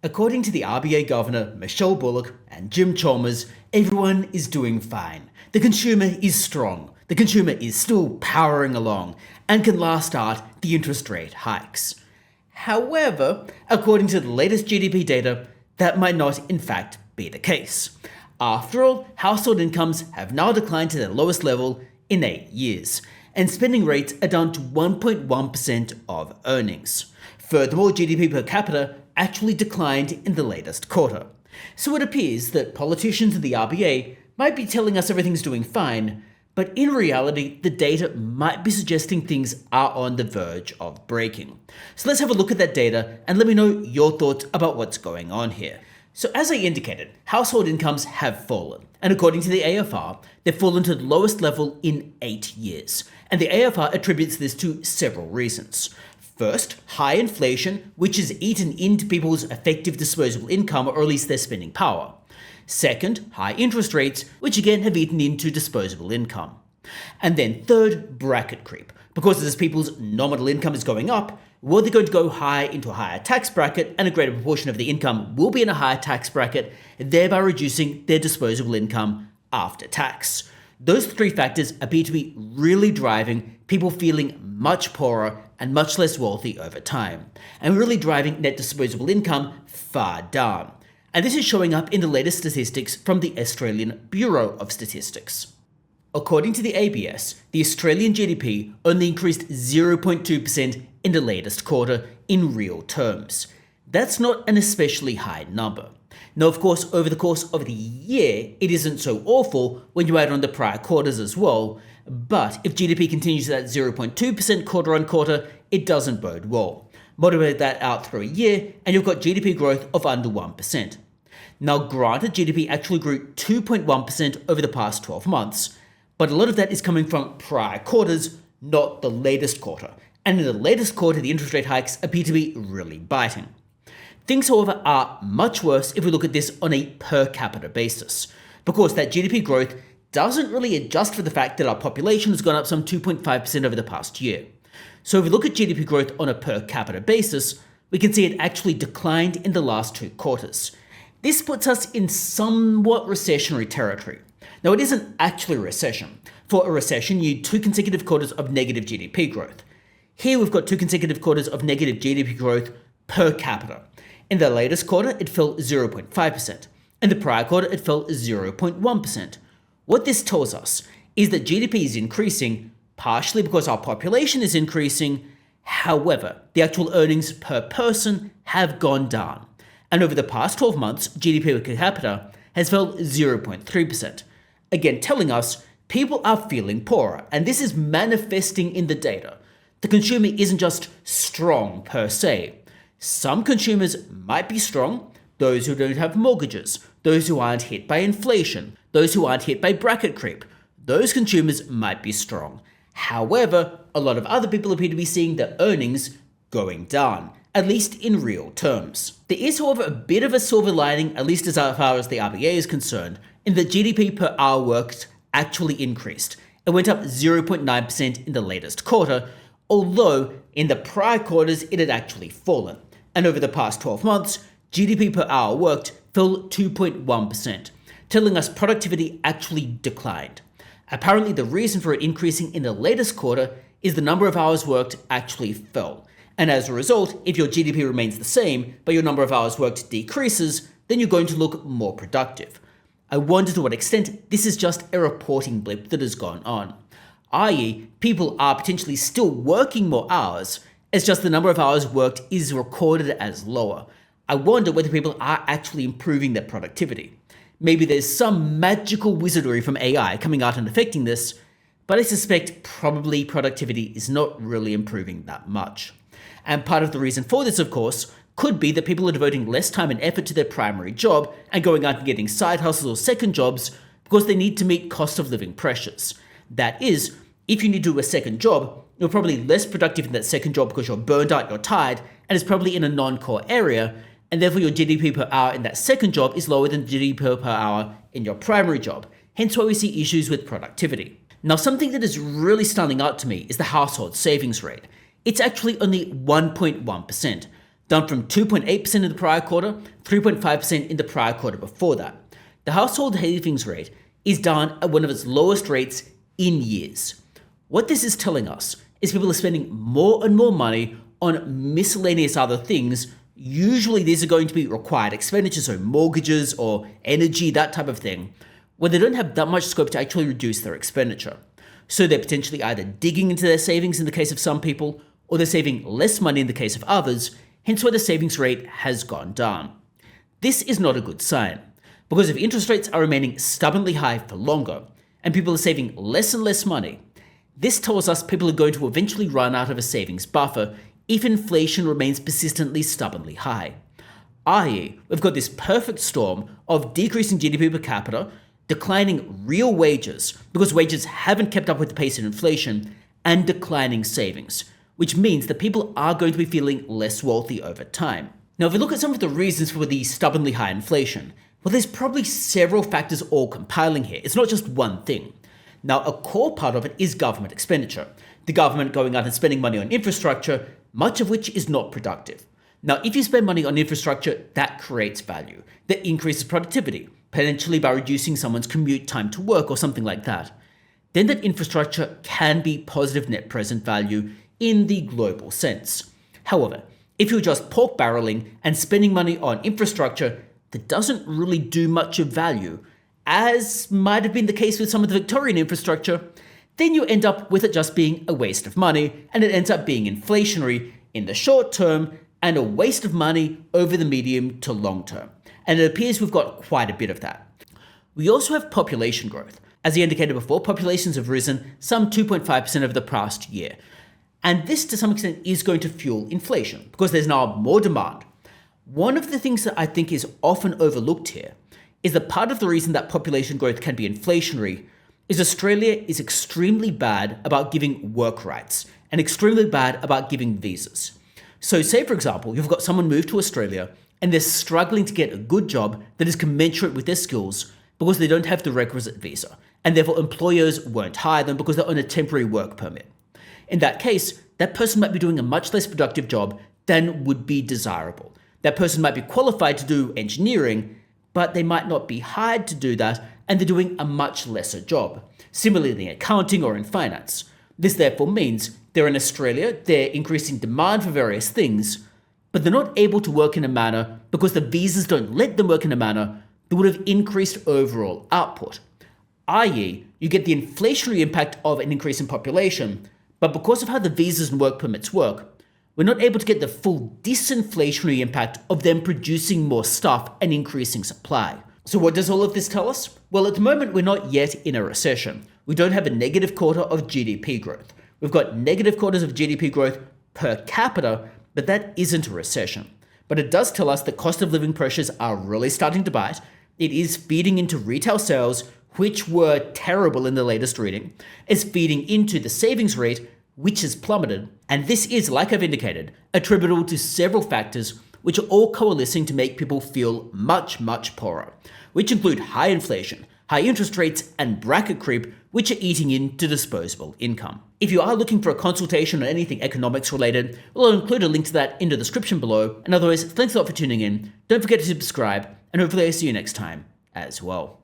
According to the RBA Governor Michelle Bullock and Jim Chalmers, everyone is doing fine. The consumer is strong. The consumer is still powering along and can last out the interest rate hikes. However, according to the latest GDP data, that might not in fact be the case. After all, household incomes have now declined to their lowest level in 8 years, and spending rates are down to 1.1% of earnings. Furthermore, GDP per capita actually declined in the latest quarter. So it appears that politicians and the RBA might be telling us everything's doing fine, but in reality, the data might be suggesting things are on the verge of breaking. So let's have a look at that data and let me know your thoughts about what's going on here. So as I indicated, household incomes have fallen, and according to the AFR, they've fallen to the lowest level in 8 years. And the AFR attributes this to several reasons. First, high inflation, which has eaten into people's effective disposable income, or at least their spending power. Second, high interest rates, which again have eaten into disposable income. And then third, bracket creep, because as people's nominal income is going up, well, they're going to go higher into a higher tax bracket, and a greater proportion of the income will be in a higher tax bracket, thereby reducing their disposable income after tax. Those three factors appear to be really driving people feeling much poorer and much less wealthy over time, and really driving net disposable income far down. And this is showing up in the latest statistics from the Australian Bureau of Statistics. According to the ABS, the Australian GDP only increased 0.2% in the latest quarter in real terms. That's not an especially high number. Now, of course, over the course of the year, it isn't so awful when you add on the prior quarters as well, but if GDP continues at 0.2% quarter on quarter, it doesn't bode well. Moderate that out through a year, and you've got GDP growth of under 1%. Now, granted, GDP actually grew 2.1% over the past 12 months, but a lot of that is coming from prior quarters, not the latest quarter. And in the latest quarter, the interest rate hikes appear to be really biting. Things, however, are much worse if we look at this on a per capita basis, because that GDP growth doesn't really adjust for the fact that our population has gone up some 2.5% over the past year. So if we look at GDP growth on a per capita basis, we can see it actually declined in the last 2 quarters. This puts us in somewhat recessionary territory. Now, it isn't actually a recession. For a recession, you need 2 consecutive quarters of negative GDP growth. Here we've got 2 consecutive quarters of negative GDP growth per capita. In the latest quarter, it fell 0.5%. In the prior quarter, it fell 0.1%. What this tells us is that GDP is increasing, partially because our population is increasing. However, the actual earnings per person have gone down. And over the past 12 months, GDP per capita has fell 0.3%. Again, telling us people are feeling poorer, and this is manifesting in the data. The consumer isn't just strong per se. Some consumers might be strong, those who don't have mortgages, those who aren't hit by inflation, those who aren't hit by bracket creep. Those consumers might be strong. However, a lot of other people appear to be seeing their earnings going down, at least in real terms. There is, however, a bit of a silver lining, at least as far as the RBA is concerned, in that GDP per hour worked actually increased. It went up 0.9% in the latest quarter, although in the prior quarters it had actually fallen. And over the past 12 months, GDP per hour worked fell 2.1%, telling us productivity actually declined. Apparently, the reason for it increasing in the latest quarter is the number of hours worked actually fell. And as a result, if your GDP remains the same, but your number of hours worked decreases, then you're going to look more productive. I wonder to what extent this is just a reporting blip that has gone on, i.e., people are potentially still working more hours, it's just the number of hours worked is recorded as lower. I wonder whether people are actually improving their productivity. Maybe there's some magical wizardry from AI coming out and affecting this, but I suspect probably productivity is not really improving that much. And part of the reason for this, of course, could be that people are devoting less time and effort to their primary job and going out and getting side hustles or second jobs because they need to meet cost of living pressures. That is, if you need to do a second job, you're probably less productive in that second job because you're burned out, you're tired, and it's probably in a non-core area, and therefore your GDP per hour in that second job is lower than GDP per hour in your primary job, hence why we see issues with productivity. Now, something that is really standing out to me is the household savings rate. It's actually only 1.1%. down from 2.8% in the prior quarter, 3.5% in the prior quarter before that. The household savings rate is down at one of its lowest rates in years. What this is telling us is people are spending more and more money on miscellaneous other things. Usually these are going to be required expenditures, so mortgages or energy, that type of thing, where they don't have that much scope to actually reduce their expenditure. So they're potentially either digging into their savings in the case of some people, or they're saving less money in the case of others, hence why the savings rate has gone down. This is not a good sign, because if interest rates are remaining stubbornly high for longer, and people are saving less and less money, this tells us people are going to eventually run out of a savings buffer if inflation remains persistently stubbornly high. I.e., we've got this perfect storm of decreasing GDP per capita, declining real wages because wages haven't kept up with the pace of inflation, and declining savings, which means that people are going to be feeling less wealthy over time. Now, if we look at some of the reasons for the stubbornly high inflation, well, there's probably several factors all compiling here. It's not just one thing. Now, a core part of it is government expenditure. The government going out and spending money on infrastructure, much of which is not productive. Now, if you spend money on infrastructure, that creates value, that increases productivity, potentially by reducing someone's commute time to work or something like that. Then that infrastructure can be positive net present value in the global sense. However, if you're just pork barreling and spending money on infrastructure that doesn't really do much of value, as might have been the case with some of the Victorian infrastructure, then you end up with it just being a waste of money, and it ends up being inflationary in the short term and a waste of money over the medium to long term. And it appears we've got quite a bit of that. We also have population growth. As I indicated before, populations have risen some 2.5% over the past year. And this, to some extent, is going to fuel inflation because there's now more demand. One of the things that I think is often overlooked here is that part of the reason that population growth can be inflationary is Australia is extremely bad about giving work rights and extremely bad about giving visas. So say, for example, you've got someone move to Australia and they're struggling to get a good job that is commensurate with their skills because they don't have the requisite visa, and therefore employers won't hire them because they're on a temporary work permit. In that case, that person might be doing a much less productive job than would be desirable. That person might be qualified to do engineering, but they might not be hired to do that, and they're doing a much lesser job. Similarly in accounting or in finance. This therefore means they're in Australia, they're increasing demand for various things, but they're not able to work in a manner because the visas don't let them work in a manner that would have increased overall output. I.e., you get the inflationary impact of an increase in population, but because of how the visas and work permits work, we're not able to get the full disinflationary impact of them producing more stuff and increasing supply. So what does all of this tell us? Well, at the moment, we're not yet in a recession. We don't have a negative quarter of GDP growth. We've got negative quarters of GDP growth per capita, but that isn't a recession. But it does tell us that cost of living pressures are really starting to bite. It is feeding into retail sales, which were terrible in the latest reading. It's feeding into the savings rate, which has plummeted. And this is, like I've indicated, attributable to several factors which are all coalescing to make people feel much, much poorer, which include high inflation, high interest rates, and bracket creep, which are eating into disposable income. If you are looking for a consultation on anything economics related, we'll include a link to that in the description below. And otherwise, thanks a lot for tuning in. Don't forget to subscribe, and hopefully I'll see you next time as well.